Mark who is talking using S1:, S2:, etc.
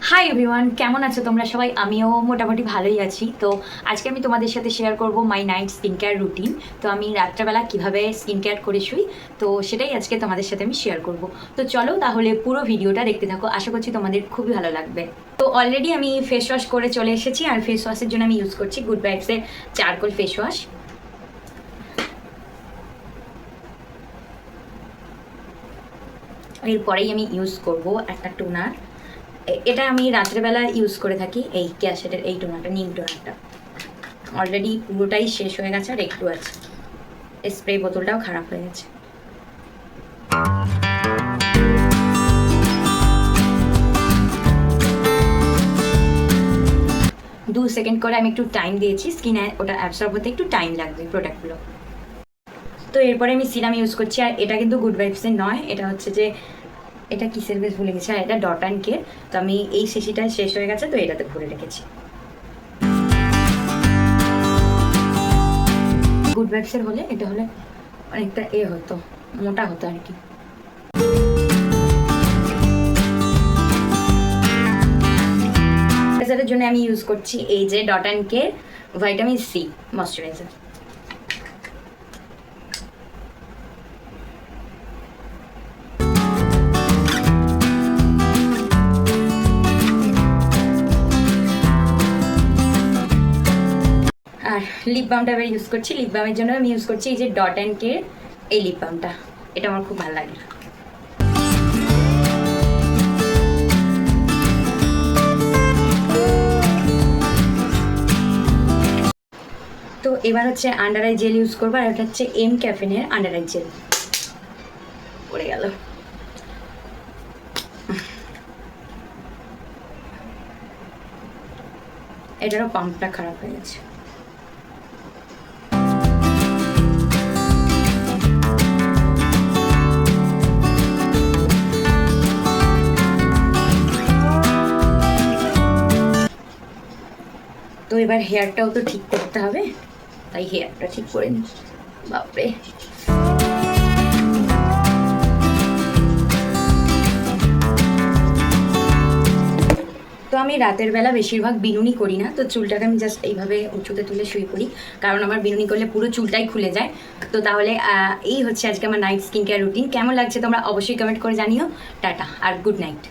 S1: Hi everyone, কেমন আছো তোমরা সবাই? আমিও মোটামুটি ভালোই আছি। তো আজকে আমি তোমাদের সাথে শেয়ার করব মাই নাইট স্কিন কেয়ার রুটিন। তো আমি রাত্রেবেলা কীভাবে স্কিন কেয়ার করে শুই, তো সেটাই আজকে তোমাদের সাথে আমি শেয়ার করব। তো চলো তাহলে পুরো ভিডিওটা দেখতে থাকো, আশা করছি তোমাদের খুবই ভালো লাগবে। তো অলরেডি আমি ফেস ওয়াশ করে চলে এসেছি, আর ফেস ওয়াশের জন্য আমি ইউজ করছি গুড ভাইবসের চারকোল ফেস ওয়াশ। এরপরেই আমি ইউজ করব একটা টোনার। এটা আমি রাত্রেবেলা ইউজ করে থাকি, এই ক্যাশেটের এই টোনারটা, নিম টোনারটা। অলরেডি পুরোটাই শেষ হয়ে গেছে, আর একটু আছে। স্প্রে বোতলটাও খারাপ হয়ে গেছে। দু সেকেন্ড করে আমি একটু টাইম দিয়েছি, স্কিনে ওটা অ্যাবসর্ব হতে একটু টাইম লাগবে প্রোডাক্টগুলো। তো এরপরে আমি সিরাম ইউজ করছি, আর এটা কিন্তু গুড ভাইবসের নয়, এটা হচ্ছে যে এটা কিসের বেশ ভুলে গেছি, আর এটা ডট অ্যান্ড কে। তো আমি এই শিশিটা শেষ হয়ে গেছে, তো এটাতে ভরে রেখেছি। গুড ভাইবসের হলে এটা হলে অনেকটা হতো, মোটা হতো আর কি। ময়শ্চারাইজারের জন্য আমি ইউজ করছি এই যে Dot and Key vitamin C moisturiser. আর লিপ বামটা এবার ইউজ করছি। লিপ বামের জন্য আমি ইউজ করছি এই যে ডট অ্যান্ড কে এই লিপ বামটা, এটা আমার খুব ভালো লাগে। তো এবার হচ্ছে আন্ডার আই জেল ইউজ করবো, আর এটা হচ্ছে এম ক্যাফিনের আন্ডার আই জেল। পড়ে গেল। এটারও পাম্পটা খারাপ হয়ে গেছে। তো এবার হেয়ারটাও তো ঠিক করতে হবে, তাই হেয়ারটা ঠিক করে নিই। বাপরে, তো আমি রাতের বেলা বেশিরভাগ বিনুনি করি না, তো চুলটাকে আমি জাস্ট এইভাবে উঁচুতে তুলে শুয়ে পড়ি, কারণ আমার বিনুনি করলে পুরো চুলটাই খুলে যায়। তো তাহলে এই হচ্ছে আজকে আমার নাইট স্কিন কেয়ার রুটিন। কেমন লাগছে তোমরা অবশ্যই কমেন্ট করে জানিও। টাটা আর গুড নাইট।